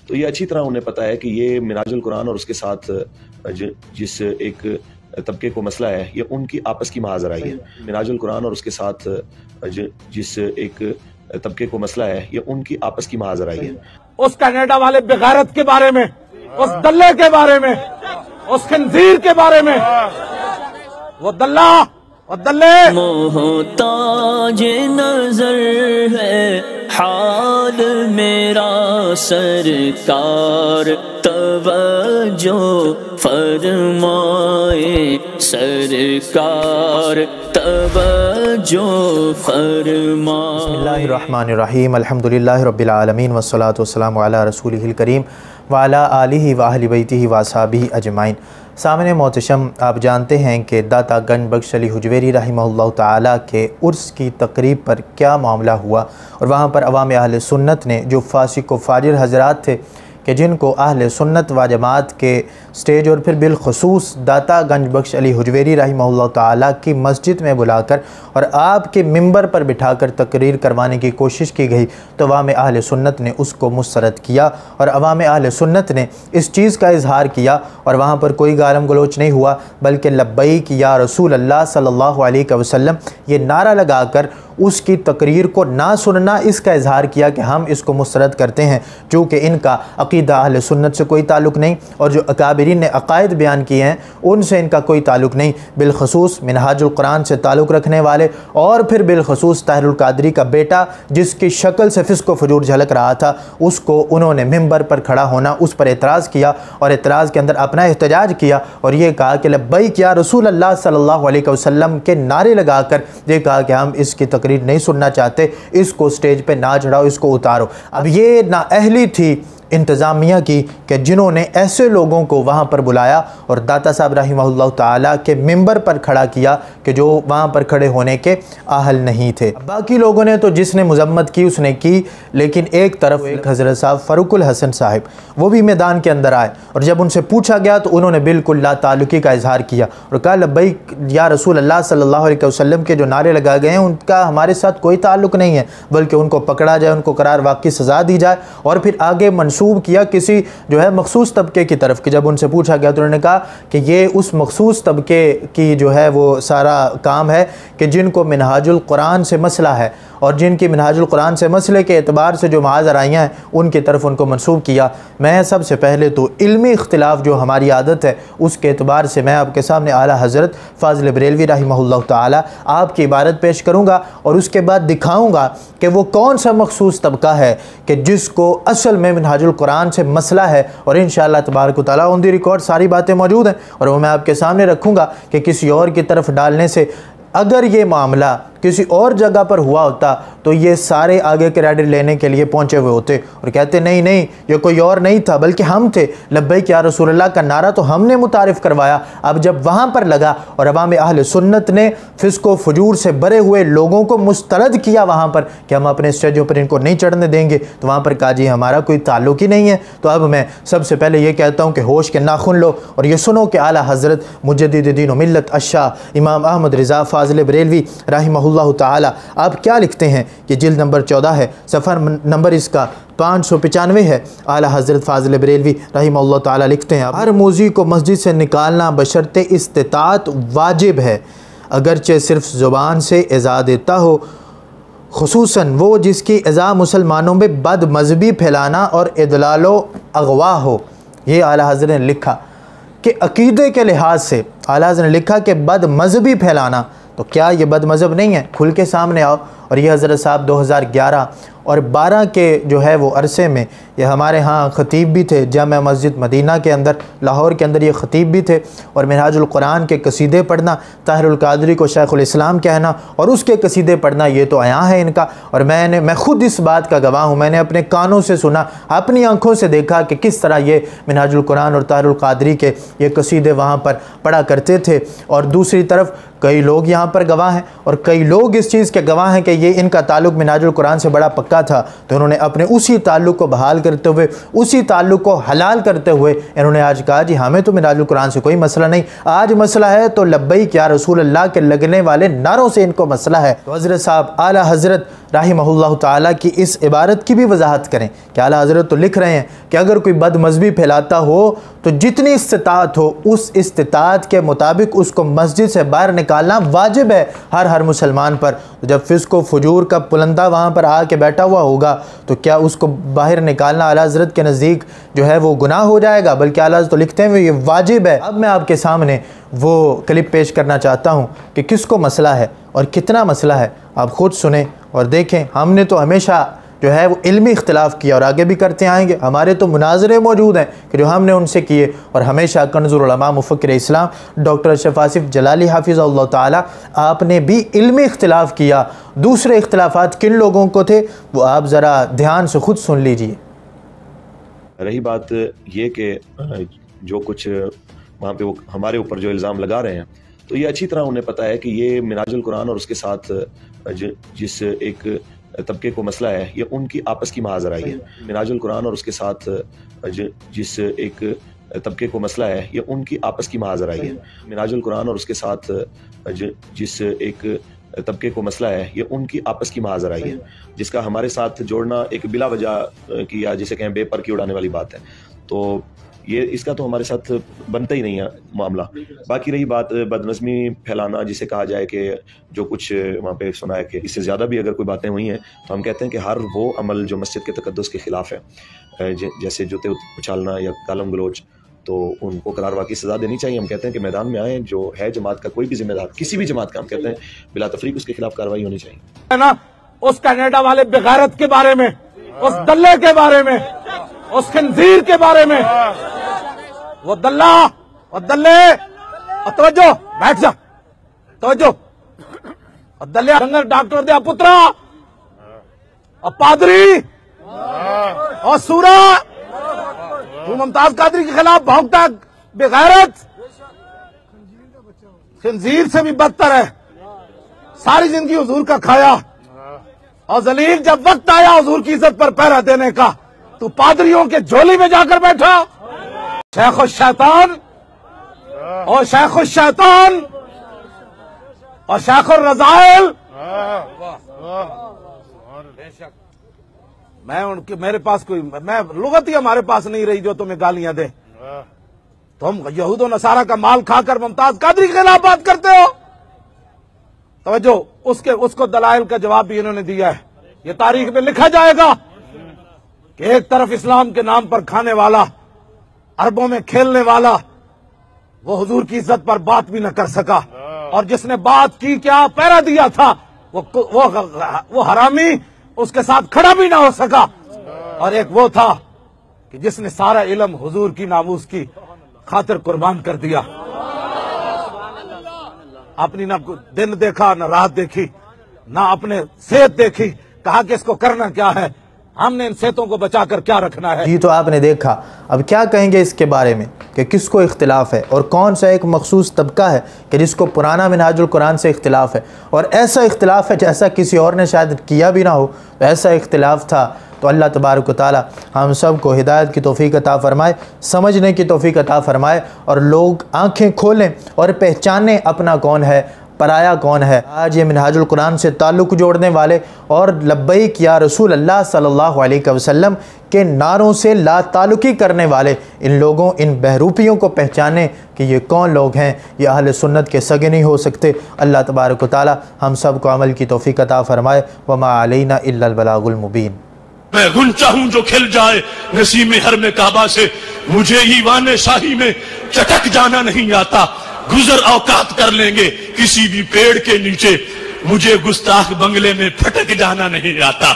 تو یہ اچھی طرح انہیں پتہ ہے کہ یہ منہاج القرآن اور اس کے ساتھ جس ایک طبقے کو مسئلہ ہے یہ ان کی آپس کی محاذ آرائی ہے. منہاج القرآن اور اس کے ساتھ جس ایک طبقے کو مسئلہ ہے یہ ان کی آپس کی محاذ آرائی ہے. اس کینیڈا والے بغیرت کے بارے میں، اس دلے کے بارے میں، اس خنزیر کے بارے میں، وہ دلہ اور دلے محتاج نظر ہے حال میرا سرکار، توجہ فرمائے سرکار، توجہ فرمائے. بسم اللہ الرحمن الرحیم. الحمدللہ رب العالمین والصلاة والسلام علی رسولہ الکریم وعلی آلہ وآہل بیتہ واصحابہ اجمعین. سامنے محتشم، آپ جانتے ہیں کہ داتا گنج بخش علی حجویری رحمہ اللہ تعالیٰ کے عرس کی تقریب پر کیا معاملہ ہوا، اور وہاں پر عوام اہل سنت نے جو فاسق و فاجر حضرات تھے کہ جن کو اہل سنت و جماعت کے سٹیج اور پھر بالخصوص داتا گنج بخش علی حجویری رحمہ اللہ تعالیٰ کی مسجد میں بلا کر اور آپ کے ممبر پر بٹھا کر تقریر کروانے کی کوشش کی گئی، تو عوام اہل سنت نے اس کو مسترد کیا اور عوام اہل سنت نے اس چیز کا اظہار کیا، اور وہاں پر کوئی گالم گلوچ نہیں ہوا بلکہ لبیک یا رسول اللہ صلی اللہ علیہ وسلم یہ نعرہ لگا کر اس کی تقریر کو نہ سننا اس کا اظہار کیا کہ ہم اس کو مسترد کرتے ہیں، چونکہ ان کا عقیدہ اہل سنت سے کوئی تعلق نہیں، اور جو اکابرین نے عقائد بیان کیے ہیں ان سے ان کا کوئی تعلق نہیں، بالخصوص منہاج القرآن سے تعلق رکھنے والے، اور پھر بالخصوص طاہر القادری کا بیٹا جس کی شکل سے فسق و فجور جھلک رہا تھا، اس کو انہوں نے ممبر پر کھڑا ہونا اس پر اعتراض کیا، اور اعتراض کے اندر اپنا احتجاج کیا اور یہ کہا کہ لبیک یا رسول اللہ صلی اللہ علیہ وسلم کے نعرے لگا کر یہ کہا کہ ہم اس کی تقریر نہیں سننا چاہتے، اس کو سٹیج پہ نہ چڑھاؤ، اس کو اتارو. اب یہ نااہلی تھی انتظامیہ کی کہ جنہوں نے ایسے لوگوں کو وہاں پر بلایا اور داتا صاحب رحمہ اللہ تعالیٰ کے ممبر پر کھڑا کیا کہ جو وہاں پر کھڑے ہونے کے اہل نہیں تھے. باقی لوگوں نے تو جس نے مذمت کی اس نے کی، لیکن ایک طرف ایک حضرت صاحب فاروق الحسن صاحب وہ بھی میدان کے اندر آئے، اور جب ان سے پوچھا گیا تو انہوں نے بالکل لا تعلقی کا اظہار کیا اور کہا لبیک یا رسول اللہ صلی اللہ علیہ وسلم کے جو نعرے لگائے گئے ہیں ان کا ہمارے ساتھ کوئی تعلق نہیں ہے، بلکہ ان کو پکڑا جائے، ان کو قرار واقعی سزا دی جائے. اور پھر آگے منسوب کیا کسی جو ہے مخصوص طبقے کی طرف کہ جب ان سے پوچھا گیا تو انہوں نے کہا کہ یہ اس مخصوص طبقے کی جو ہے وہ سارا کام ہے کہ جن کو منہاج القرآن سے مسئلہ ہے، اور جن کی منہاج القرآن سے مسئلے کے اعتبار سے جو معاذ آرائیاں ہیں ان کی طرف ان کو منسوب کیا. میں سب سے پہلے تو علمی اختلاف جو ہماری عادت ہے اس کے اعتبار سے میں آپ کے سامنے اعلیٰ حضرت فاضل بریلوی رحمہ اللہ تعالیٰ آپ کی عبارت پیش کروں گا، اور اس کے بعد دکھاؤں گا کہ وہ کون سا مخصوص طبقہ ہے کہ جس کو اصل میں منہاج القرآن سے مسئلہ ہے. اور انشاءاللہ تبارک و تعالیٰ آن دی ریکارڈ ساری باتیں موجود ہیں اور وہ میں آپ کے سامنے رکھوں گا کہ کسی اور کی طرف ڈالنے سے اگر یہ معاملہ کسی اور جگہ پر ہوا ہوتا تو یہ سارے آگے کریڈٹ لینے کے لیے پہنچے ہوئے ہوتے اور کہتے نہیں نہیں یہ کوئی اور نہیں تھا بلکہ ہم تھے، لبیک یا رسول اللہ کا نعرہ تو ہم نے متعارف کروایا. اب جب وہاں پر لگا اور عوام اہل سنت نے فسق و فجور سے بھرے ہوئے لوگوں کو مسترد کیا وہاں پر کہ ہم اپنے اسٹیجوں پر ان کو نہیں چڑھنے دیں گے، تو وہاں پر کہا جی ہمارا کوئی تعلق ہی نہیں ہے. تو اب میں سب سے پہلے یہ کہتا ہوں کہ ہوش کے ناخن لو اور یہ سنو کہ اعلیٰ حضرت مجدد دین و ملت الشاہ امام احمد رضا فاضل بریلوی رحمہ اللہ تعالی آپ کیا لکھتے ہیں کہ جلد نمبر 14 ہے، صفحہ نمبر اس کا 595 ہے. اعلیٰ حضرت فاضل بریلوی رحمہ اللہ تعالی لکھتے ہیں ہر موذی کو مسجد سے نکالنا بشرط استطاعت واجب ہے، اگرچہ صرف زبان سے اذا دیتا ہو، خصوصاً وہ جس کی اذا مسلمانوں میں بد مذہبی پھیلانا اور اضلال و اغوا ہو. یہ اعلیٰ حضرت نے لکھا کہ عقیدے کے لحاظ سے اعلیٰ حضرت نے لکھا کہ بد مذہبی پھیلانا، تو کیا یہ بد مذہب نہیں ہے؟ کھل کے سامنے آؤ. اور یہ حضرت صاحب 2011 اور 12 کے جو ہے وہ عرصے میں یہ ہمارے ہاں خطیب بھی تھے، جامع مسجد مدینہ کے اندر لاہور کے اندر یہ خطیب بھی تھے، اور منہاج القرآن کے قصیدے پڑھنا، طاہر القادری کو شیخ الاسلام کہنا اور اس کے قصیدے پڑھنا یہ تو عیاں ہے ان کا. اور میں خود اس بات کا گواہ ہوں، میں نے اپنے کانوں سے سنا، اپنی آنکھوں سے دیکھا کہ کس طرح یہ منہاج القرآن اور طاہر القادری کے یہ قصیدے وہاں پر پڑھا کرتے تھے. اور دوسری طرف کئی لوگ یہاں پر گواہ ہیں اور کئی لوگ اس چیز کے گواہ ہیں کہ یہ ان کا تعلق منہاج القرآن سے بڑا پکا تھا تو انہوں نے اپنے اسی تعلق کو بحال کرتے ہوئے، اسی تعلق کو حلال کرتے ہوئے انہوں نے آج کہا جی ہمیں تو منہاج القرآن سے کوئی مسئلہ نہیں، آج مسئلہ ہے تو لبیک یا رسول اللہ کے لگنے والے نعروں سے ان کو مسئلہ ہے۔ تو حضرت صاحب اعلیٰ حضرت رحمہ اللہ تعالیٰ کی اس عبارت کی بھی وضاحت کریں کہ اعلیٰ حضرت تو لکھ رہے ہیں کہ اگر کوئی بد مذہبی پھیلاتا ہو تو جتنی استطاعت ہو اس استطاعت کے مطابق اس کو مسجد سے باہر نکالنا واجب ہے ہر مسلمان پر۔ جب فسق و فجور کا پلندہ وہاں پر آ کے بیٹھا ہوا ہوگا تو کیا اس کو باہر نکالنا اعلیٰ حضرت کے نزدیک جو ہے وہ گناہ ہو جائے گا؟ بلکہ اعلیٰ حضرت تو لکھتے ہیں یہ واجب ہے۔ اب میں آپ کے سامنے وہ کلپ پیش کرنا چاہتا ہوں کہ کس کو مسئلہ ہے اور کتنا مسئلہ ہے، آپ خود سنیں اور دیکھیں۔ ہم نے تو ہمیشہ جو ہے وہ علمی اختلاف کیا اور آگے بھی کرتے آئیں گے، ہمارے تو مناظرے موجود ہیں کہ جو ہم نے ان سے کیے، اور ہمیشہ کنز العلماء مفکر اسلام ڈاکٹر اشرف آصف جلالی حافظہ اللہ تعالی آپ نے بھی علمی اختلاف کیا۔ دوسرے اختلافات کن لوگوں کو تھے وہ آپ ذرا دھیان سے خود سن لیجئے۔ رہی بات یہ کہ جو کچھ وہاں پہ وہ ہمارے اوپر جو الزام لگا رہے ہیں تو یہ اچھی طرح انہیں پتہ ہے کہ یہ منہاج القرآن اور اس کے ساتھ جس ایک طبقے کو مسئلہ ہے یہ ان کی آپس کی محاذ آرائی ہے۔ منہاج القرآن اور اس کے ساتھ جس ایک طبقے کو مسئلہ ہے یہ ان کی آپس کی محاذ آرائی ہے۔ منہاج القرآن اور اس کے ساتھ جس ایک طبقے کو مسئلہ ہے یہ ان کی آپس کی محاذ آرائی ہے، جس کا ہمارے ساتھ جوڑنا ایک بلا وجہ کی یا جسے کہیں بے پر کی اڑانے والی بات ہے، تو یہ اس کا تو ہمارے ساتھ بنتا ہی نہیں ہے معاملہ۔ باقی رہی بات بد نظمی پھیلانا، جسے کہا جائے کہ جو کچھ وہاں پہ سنا ہے کہ اس سے زیادہ بھی اگر کوئی باتیں ہوئی ہیں تو ہم کہتے ہیں کہ ہر وہ عمل جو مسجد کے تقدس کے خلاف ہے، جیسے جوتے اچھالنا یا گالم گلوچ، تو ان کو قرار واقعی سزا دینی چاہیے۔ ہم کہتے ہیں کہ میدان میں آئیں، جو ہے جماعت کا کوئی بھی ذمہ دار کسی بھی جماعت کا، ہم کہتے ہیں بلا تفریق اس کے خلاف کارروائی ہونی چاہیے۔ نا اس کینیڈا والے بغیرت کے بارے میں، اس دلے کے بارے میں، اس خنزیر کے بارے میں، وہ دلہ اور دلے، اور توجہ بیٹھ جا، توجہ، اور دلے ڈنگر ڈاکٹر دیا پترا اور پادری اور سورا، تو ممتاز قادری کے خلاف بھونکتا بغیرت، خنزیر سے بھی بدتر ہے، ساری زندگی حضور کا کھایا اور ذلیل جب وقت آیا حضور کی عزت پر پہرا دینے کا تو پادریوں کے جھولی میں جا کر بیٹھا۔ شیخ الشیطان اور شیخ الشیطان اور شیخ الرذائل، میں ان کے میرے پاس کوئی میں لغت ہی ہمارے پاس نہیں رہی جو تمہیں گالیاں دے۔ تم یہود و نصارہ کا مال کھا کر ممتاز قادری کے خلاف بات کرتے ہو۔ توجہ، اس کو دلائل کا جواب بھی انہوں نے دیا ہے، یہ تاریخ میں لکھا جائے گا کہ ایک طرف اسلام کے نام پر کھانے والا، عربوں میں کھیلنے والا، وہ حضور کی عزت پر بات بھی نہ کر سکا، اور جس نے بات کی کیا پہرا دیا تھا وہ حرامی اس کے ساتھ کھڑا بھی نہ ہو سکا، اور ایک وہ تھا کہ جس نے سارا علم حضور کی ناموس کی خاطر قربان کر دیا، اپنی نہ دن دیکھا نہ رات دیکھی نہ اپنے صحت دیکھی، کہا کہ اس کو کرنا کیا ہے، ہم نے ان صحتوں کو بچا کر کیا رکھنا ہے۔ جی تو آپ نے دیکھا، اب کیا کہیں گے اس کے بارے میں کہ کس کو اختلاف ہے اور کون سا ایک مخصوص طبقہ ہے کہ جس کو پرانا منہاج القرآن سے اختلاف ہے، اور ایسا اختلاف ہے جیسا کسی اور نے شاید کیا بھی نہ ہو، ایسا اختلاف تھا۔ تو اللہ تبارک و تعالی ہم سب کو ہدایت کی توفیق عطا فرمائے، سمجھنے کی توفیق عطا فرمائے، اور لوگ آنکھیں کھولیں اور پہچانیں اپنا کون ہے، پرایا کون ہے۔ آج یہ منہاج القرآن سے تعلق جوڑنے والے اور لبیک یا رسول اللہ صلی اللہ علیہ وسلم کے نعروں سے لا تعلقی کرنے والے ان لوگوں، ان بہروپیوں کو پہچانے کہ یہ کون لوگ ہیں، یہ اہل سنت کے سگے نہیں ہو سکتے۔ اللہ تبارک و تعالی ہم سب کو عمل کی توفیق عطا فرمائے۔ وما علینا الا البلاغ المبین۔ میں غنچہ ہوں جو کھل جائے نسیم حرم کعبہ سے، مجھے ایوان شاہی میں چٹک جانا نہیں آتا، گزر اوقات کر لیں گے کسی بھی پیڑ کے نیچے، مجھے گستاخ بنگلے میں پھٹک جانا نہیں آتا۔